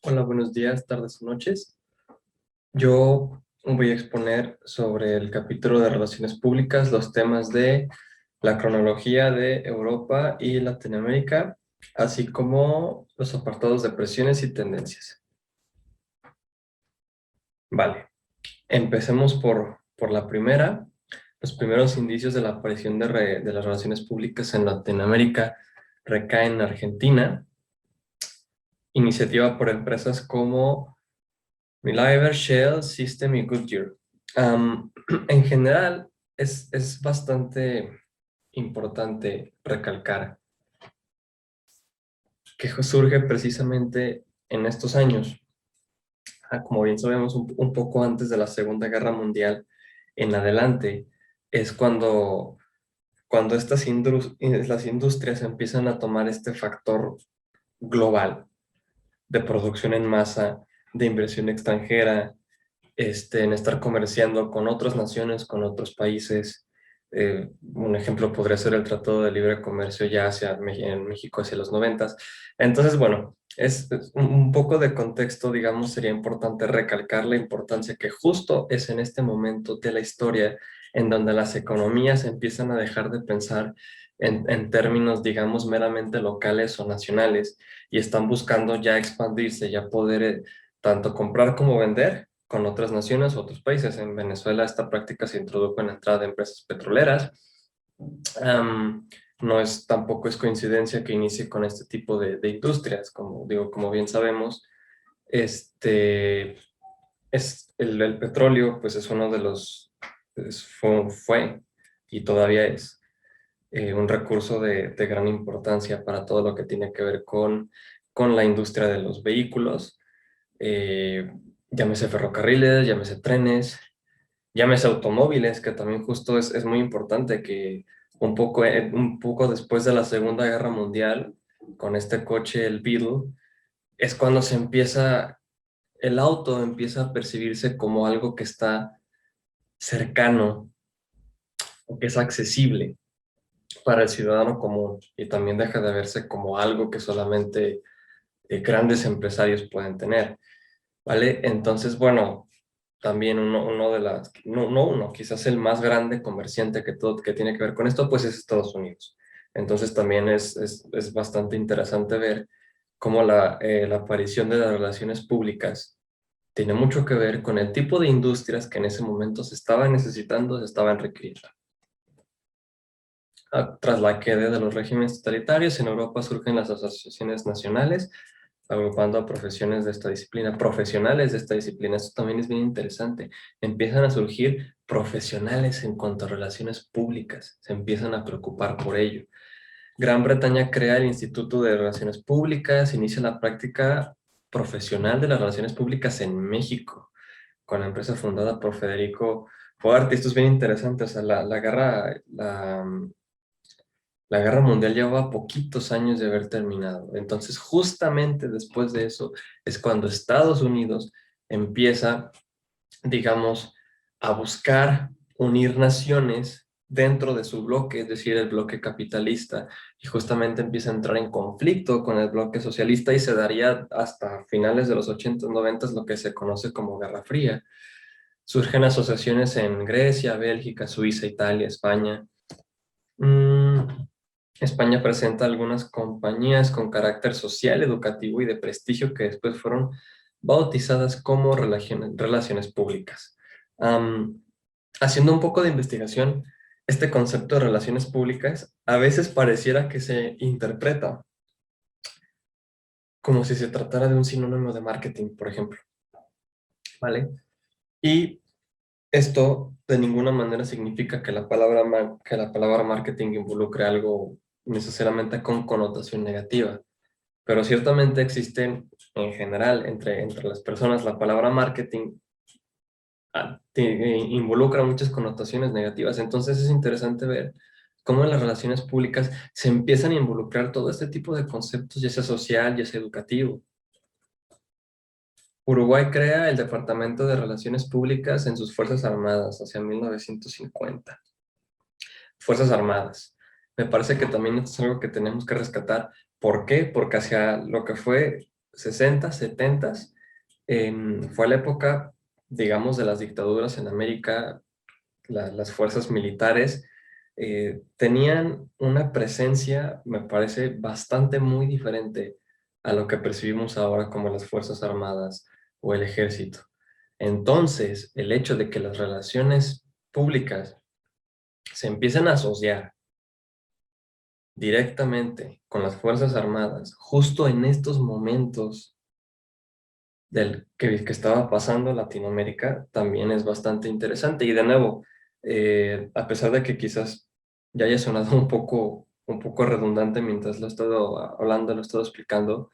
Hola, buenos días, tardes o noches. Yo voy a exponer sobre el capítulo de Relaciones Públicas, los temas de la cronología de Europa y Latinoamérica, así como los apartados de presiones y tendencias. Vale, empecemos por la primera. Los primeros indicios de la aparición de las relaciones públicas en Latinoamérica recaen en Argentina, iniciativa por empresas como Milliver, Shell, System y Goodyear. En general, es bastante importante recalcar que surge precisamente en estos años, como bien sabemos, un poco antes de la Segunda Guerra Mundial en adelante, es cuando las industrias empiezan a tomar este factor global de producción en masa, de inversión extranjera, en estar comerciando con otras naciones, con otros países. Un ejemplo podría ser el Tratado de Libre Comercio ya en México hacia los 90. Entonces, bueno, es un poco de contexto, digamos, sería importante recalcar la importancia que justo es en este momento de la historia en donde las economías empiezan a dejar de pensar en términos, digamos, meramente locales o nacionales y están buscando ya expandirse, ya poder tanto comprar como vender con otras naciones o otros países. En Venezuela esta práctica se introdujo en la entrada de empresas petroleras. No es tampoco es coincidencia que inicie con este tipo de industrias, como digo, como bien sabemos, el petróleo, pues es uno de los, fue y todavía es un recurso de gran importancia para todo lo que tiene que ver con la industria de los vehículos, eh, llámese ferrocarriles, llámese trenes, llámese automóviles, que también justo es muy importante que un poco después de la Segunda Guerra Mundial, con este coche, el Beetle, es cuando el auto empieza a percibirse como algo que está cercano o que es accesible para el ciudadano común y también deja de verse como algo que solamente grandes empresarios pueden tener, ¿vale? Entonces, bueno, también uno de las, no uno, quizás el más grande comerciante que tiene que ver con esto, pues es Estados Unidos. Entonces también es bastante interesante ver cómo la aparición de las relaciones públicas tiene mucho que ver con el tipo de industrias que en ese momento se estaban necesitando, se estaban requiriendo. Tras la queda de los regímenes totalitarios, en Europa surgen las asociaciones nacionales, agrupando a profesiones de esta disciplina, profesionales de esta disciplina. Esto también es bien interesante. Empiezan a surgir profesionales en cuanto a relaciones públicas, se empiezan a preocupar por ello. Gran Bretaña crea el Instituto de Relaciones Públicas, inicia la práctica profesional de las relaciones públicas en México, con la empresa fundada por Federico Fuarte. Esto es bien interesante, o sea, la guerra mundial llevaba poquitos años de haber terminado. Entonces, justamente después de eso es cuando Estados Unidos empieza, digamos, a buscar unir naciones dentro de su bloque, es decir, el bloque capitalista, y justamente empieza a entrar en conflicto con el bloque socialista y se daría hasta finales de los 80, 90 lo que se conoce como Guerra Fría. Surgen asociaciones en Grecia, Bélgica, Suiza, Italia, España. Mm, España presenta algunas compañías con carácter social, educativo y de prestigio que después fueron bautizadas como relaciones públicas. Am, Haciendo un poco de investigación, este concepto de relaciones públicas a veces pareciera que se interpreta como si se tratara de un sinónimo de marketing, por ejemplo, ¿vale? Y esto de ninguna manera significa que que la palabra marketing involucre algo necesariamente con connotación negativa, pero ciertamente existen en general entre las personas la palabra marketing involucra muchas connotaciones negativas. Entonces es interesante ver cómo en las relaciones públicas se empiezan a involucrar todo este tipo de conceptos, ya sea social, ya sea educativo. Uruguay crea el Departamento de Relaciones Públicas en sus Fuerzas Armadas hacia 1950. Fuerzas Armadas. Me parece que también esto es algo que tenemos que rescatar. ¿Por qué? Porque hacia lo que fue 60, 70, fue la época, digamos, de las dictaduras en América. Las fuerzas militares tenían una presencia, me parece, bastante muy diferente a lo que percibimos ahora como las Fuerzas Armadas o el Ejército. Entonces, el hecho de que las relaciones públicas se empiecen a asociar directamente con las Fuerzas Armadas, justo en estos momentos que estaba pasando en Latinoamérica, también es bastante interesante. Y de nuevo, a pesar de que quizás ya haya sonado un poco redundante mientras lo he estado hablando, lo he estado explicando,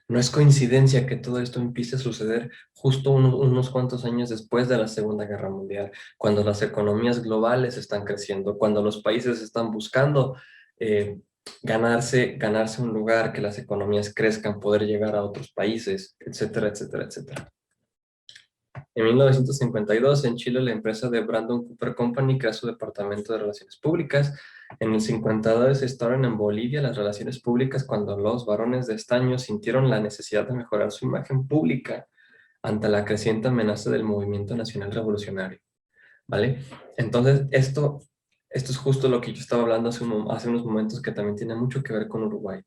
no es coincidencia que todo esto empiece a suceder justo unos cuantos años después de la Segunda Guerra Mundial, cuando las economías globales están creciendo, cuando los países están buscando eh, ganarse un lugar, que las economías crezcan, poder llegar a otros países, etcétera, etcétera, etcétera. En 1952, en Chile, la empresa de Brandon Cooper Company crea su departamento de relaciones públicas. En el 52 se instauran en Bolivia las relaciones públicas cuando los varones de estaño sintieron la necesidad de mejorar su imagen pública ante la creciente amenaza del movimiento nacional revolucionario. ¿Vale? Entonces, esto es justo lo que yo estaba hablando hace unos momentos, que también tiene mucho que ver con Uruguay.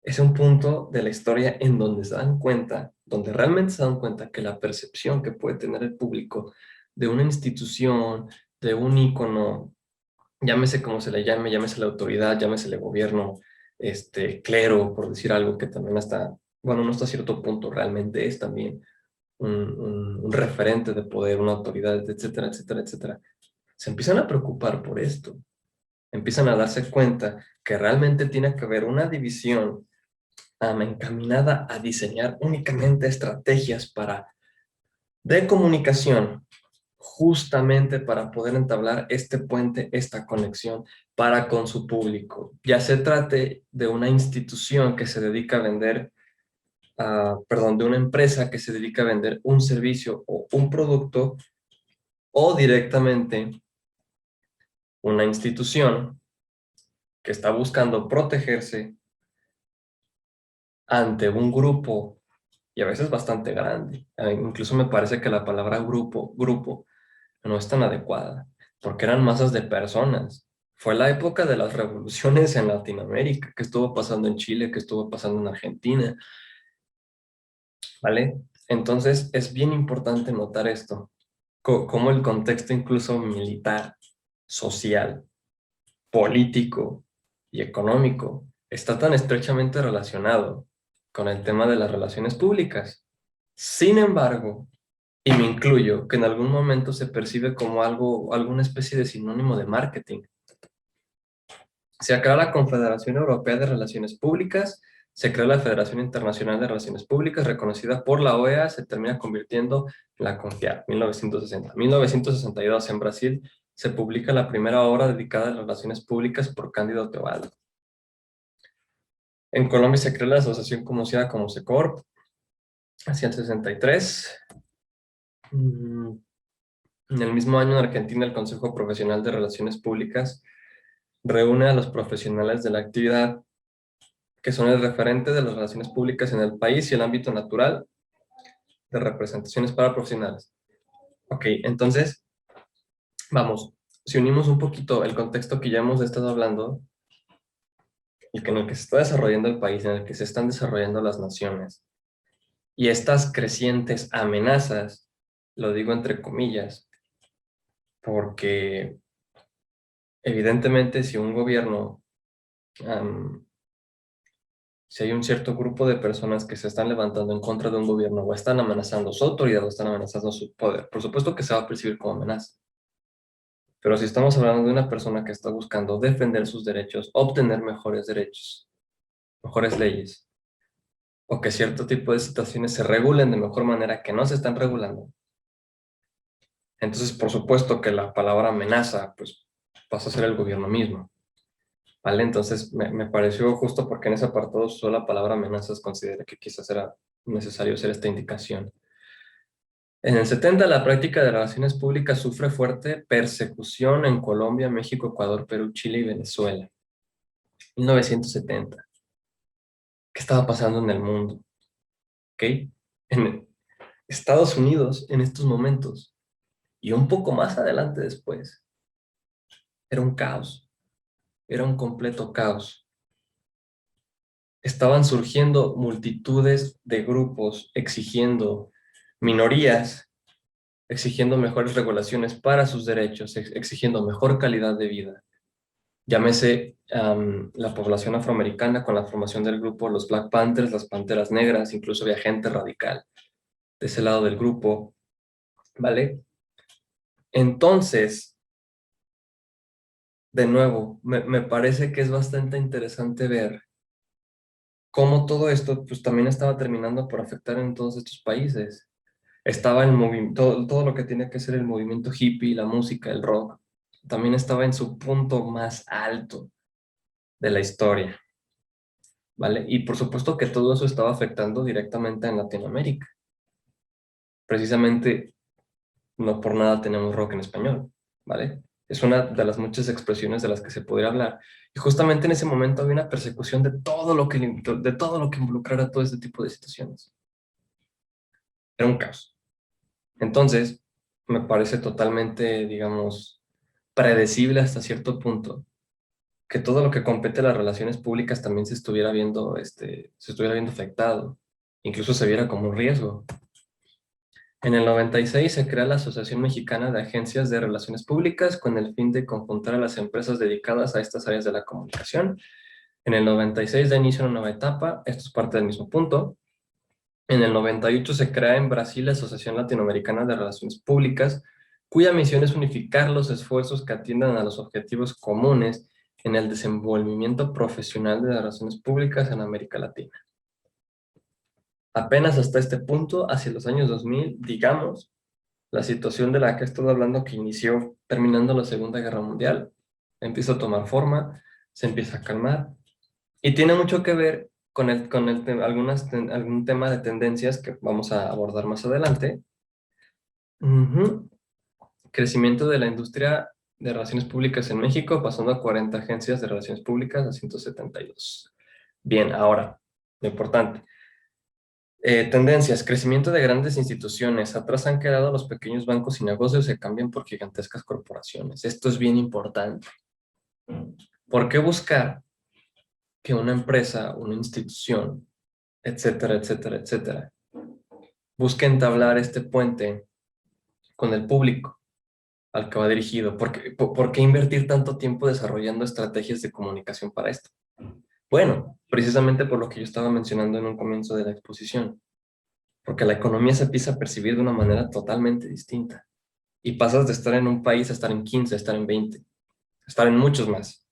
Es un punto de la historia en donde se dan cuenta, donde realmente se dan cuenta que la percepción que puede tener el público de una institución, de un ícono, llámese como se le llame, llámese la autoridad, llámese el gobierno, clero, por decir algo que también hasta, bueno, no hasta cierto punto realmente es también un referente de poder, una autoridad, etcétera, etcétera, etcétera. Se empiezan a preocupar por esto, empiezan a darse cuenta que realmente tiene que haber una división encaminada a diseñar únicamente estrategias de comunicación, justamente para poder entablar este puente, esta conexión para con su público. Ya se trate de una institución que se dedica a vender, perdón, de una empresa que se dedica a vender un servicio o un producto, o directamente una institución que está buscando protegerse ante un grupo, y a veces bastante grande. Incluso me parece que la palabra grupo no es tan adecuada, porque eran masas de personas. Fue la época de las revoluciones en Latinoamérica, que estuvo pasando en Chile, que estuvo pasando en Argentina, ¿vale? Entonces es bien importante notar esto, cómo el contexto incluso militar, social, político y económico está tan estrechamente relacionado con el tema de las relaciones públicas. Sin embargo, y me incluyo, que en algún momento se percibe como alguna especie de sinónimo de marketing. Se crea la Confederación Europea de Relaciones Públicas, se crea la Federación Internacional de Relaciones Públicas, reconocida por la OEA, se termina convirtiendo en la CONFIAR, 1960. 1962, en Brasil, se publica la primera obra dedicada a las relaciones públicas por Cándido Teobaldo. En Colombia se crea la asociación conocida como SECORP, hacia el 63. En el mismo año, en Argentina, el Consejo Profesional de Relaciones Públicas reúne a los profesionales de la actividad, que son el referente de las relaciones públicas en el país y el ámbito natural de representaciones para profesionales. Ok, entonces, vamos, si unimos un poquito el contexto que ya hemos estado hablando, en el que se está desarrollando el país, en el que se están desarrollando las naciones, y estas crecientes amenazas, lo digo entre comillas, porque evidentemente si un gobierno, si hay un cierto grupo de personas que se están levantando en contra de un gobierno o están amenazando su autoridad o están amenazando su poder, por supuesto que se va a percibir como amenaza. Pero si estamos hablando de una persona que está buscando defender sus derechos, obtener mejores derechos, mejores leyes, o que cierto tipo de situaciones se regulen de mejor manera que no se están regulando, entonces por supuesto que la palabra amenaza pues pasa a ser el gobierno mismo. ¿Vale? Entonces me pareció justo porque en ese apartado usó la palabra amenazas, consideré que quizás era necesario hacer esta indicación. En el 70 la práctica de relaciones públicas sufre fuerte persecución en Colombia, México, Ecuador, Perú, Chile y Venezuela. 1970. qué estaba pasando en el mundo, ¿ok? En Estados Unidos, en estos momentos, y un poco más adelante después, era un caos, era un completo caos. Estaban surgiendo multitudes de grupos exigiendo minorías, exigiendo mejores regulaciones para sus derechos, exigiendo mejor calidad de vida. Llámese la población afroamericana con la formación del grupo los Black Panthers, las Panteras Negras, incluso había gente radical de ese lado del grupo, ¿vale? Entonces, de nuevo, me parece que es bastante interesante ver cómo todo esto pues también estaba terminando por afectar en todos estos países. Estaba el movimiento, todo lo que tiene que ser el movimiento hippie, la música, el rock, también estaba en su punto más alto de la historia, ¿vale? Y por supuesto que todo eso estaba afectando directamente en Latinoamérica. Precisamente, no por nada tenemos rock en español, ¿vale? Es una de las muchas expresiones de las que se podría hablar. Y justamente en ese momento había una persecución de todo lo que involucrara todo este tipo de situaciones. Era un caos. Entonces, me parece totalmente, digamos, predecible hasta cierto punto que todo lo que compete a las relaciones públicas también se estuviera viendo afectado, incluso se viera como un riesgo. En el 96 se crea la Asociación Mexicana de Agencias de Relaciones Públicas con el fin de conjuntar a las empresas dedicadas a estas áreas de la comunicación. En el 96 da inicio a una nueva etapa, esto es parte del mismo punto. En el 98 se crea en Brasil la Asociación Latinoamericana de Relaciones Públicas, cuya misión es unificar los esfuerzos que atiendan a los objetivos comunes en el desenvolvimiento profesional de las relaciones públicas en América Latina. Apenas hasta este punto, hacia los años 2000, digamos, la situación de la que he estado hablando que inició terminando la Segunda Guerra Mundial, empieza a tomar forma, se empieza a calmar, y tiene mucho que ver algún tema de tendencias que vamos a abordar más adelante. Crecimiento de la industria de relaciones públicas en México, pasando a 40 agencias de relaciones públicas a 172. Bien, ahora, lo importante. Tendencias, crecimiento de grandes instituciones. Atrás han quedado los pequeños bancos y negocios, se cambian por gigantescas corporaciones. Esto es bien importante. ¿Por qué buscar que una empresa, una institución, etcétera, etcétera, etcétera, busque entablar este puente con el público al que va dirigido? ¿Por qué invertir tanto tiempo desarrollando estrategias de comunicación para esto? Bueno, precisamente por lo que yo estaba mencionando en un comienzo de la exposición, porque la economía se empieza a percibir de una manera totalmente distinta y pasas de estar en un país a estar en 15, a estar en 20, a estar en muchos más,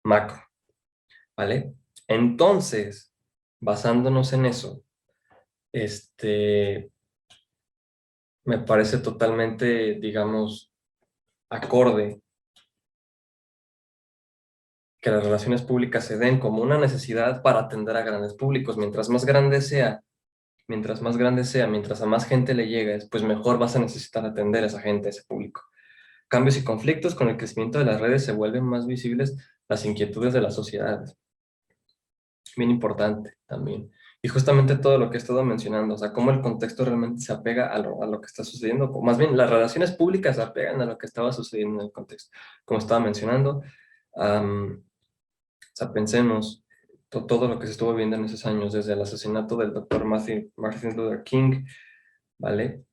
macro, ¿vale? Entonces, basándonos en eso, me parece totalmente, digamos, acorde que las relaciones públicas se den como una necesidad para atender a grandes públicos. Mientras más grande sea, mientras a más gente le llegues, pues mejor vas a necesitar atender a esa gente, a ese público. Cambios y conflictos con el crecimiento de las redes se vuelven más visibles las inquietudes de las sociedades. Bien importante también. Y justamente todo lo que he estado mencionando, o sea, cómo el contexto realmente se apega a lo que está sucediendo, o más bien las relaciones públicas se apegan a lo que estaba sucediendo en el contexto. Como estaba mencionando, o sea, pensemos todo lo que se estuvo viendo en esos años, desde el asesinato del doctor Martin Luther King, ¿vale?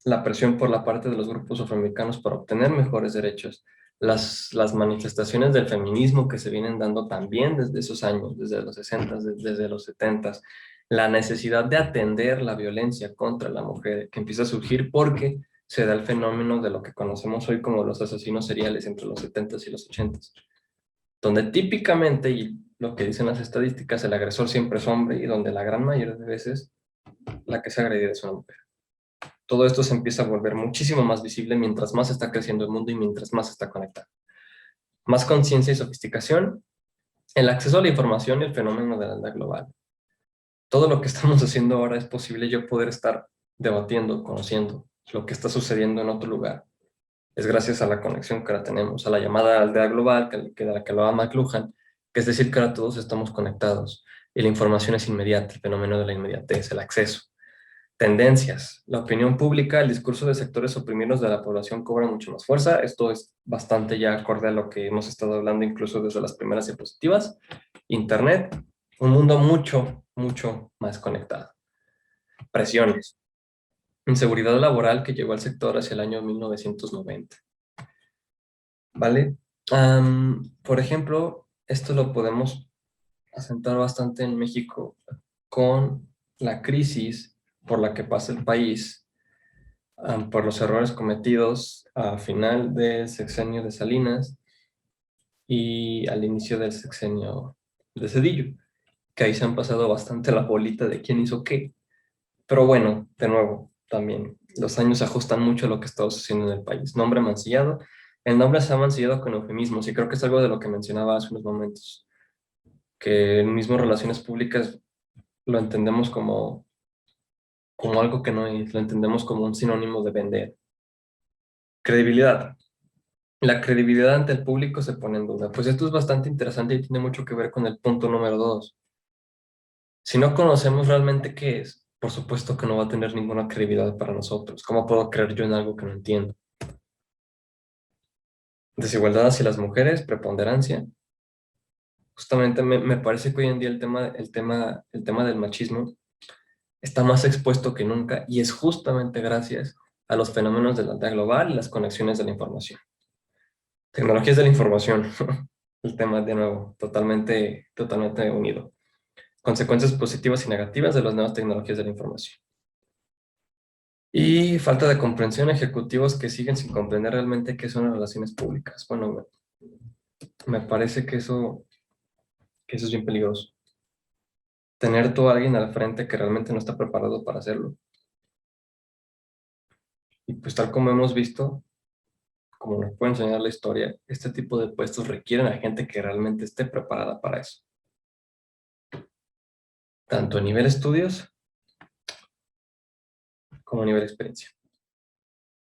La presión por la parte de los grupos afroamericanos para obtener mejores derechos, las manifestaciones del feminismo que se vienen dando también desde esos años, desde los 60, desde los 70, la necesidad de atender la violencia contra la mujer que empieza a surgir porque se da el fenómeno de lo que conocemos hoy como los asesinos seriales entre los 70 y los 80, donde típicamente, y lo que dicen las estadísticas, el agresor siempre es hombre y donde la gran mayoría de veces la que se agredida es una mujer. Todo esto se empieza a volver muchísimo más visible mientras más está creciendo el mundo y mientras más está conectado. Más conciencia y sofisticación, el acceso a la información y el fenómeno de la aldea global. Todo lo que estamos haciendo ahora es posible yo poder estar debatiendo, conociendo lo que está sucediendo en otro lugar. Es gracias a la conexión que ahora tenemos, a la llamada aldea global, de la que hablaba McLuhan, que es decir que ahora todos estamos conectados y la información es inmediata, el fenómeno de la inmediatez, el acceso. Tendencias. La opinión pública, el discurso de sectores oprimidos de la población cobra mucho más fuerza. Esto es bastante ya acorde a lo que hemos estado hablando incluso desde las primeras diapositivas. Internet, un mundo mucho, mucho más conectado. Presiones. Inseguridad laboral que llegó al sector hacia el año 1990. ¿Vale? Por ejemplo, esto lo podemos asentar bastante en México con la crisis por la que pasa el país, por los errores cometidos a final del sexenio de Salinas y al inicio del sexenio de Zedillo, que ahí se han pasado bastante la bolita de quién hizo qué. Pero bueno, de nuevo, también los años se ajustan mucho a lo que está sucediendo en el país. Nombre mancillado. El nombre se ha mancillado con eufemismos y creo que es algo de lo que mencionaba hace unos momentos, que en mismo relaciones públicas lo entendemos como algo que no es, lo entendemos como un sinónimo de vender. Credibilidad. La credibilidad ante el público se pone en duda. Pues esto es bastante interesante y tiene mucho que ver con el punto número 2. Si no conocemos realmente qué es, por supuesto que no va a tener ninguna credibilidad para nosotros. ¿Cómo puedo creer yo en algo que no entiendo? Desigualdad hacia las mujeres, preponderancia. Justamente me parece que hoy en día el tema del machismo está más expuesto que nunca y es justamente gracias a los fenómenos de la aldea global y las conexiones de la información. Tecnologías de la información, el tema de nuevo, totalmente, totalmente unido. Consecuencias positivas y negativas de las nuevas tecnologías de la información. Y falta de comprensión, ejecutivos que siguen sin comprender realmente qué son las relaciones públicas. Bueno, me parece que eso es bien peligroso. Tener tú a alguien al frente que realmente no está preparado para hacerlo. Y pues tal como hemos visto, como nos puede enseñar la historia, este tipo de puestos requieren a gente que realmente esté preparada para eso. Tanto a nivel estudios como a nivel experiencia.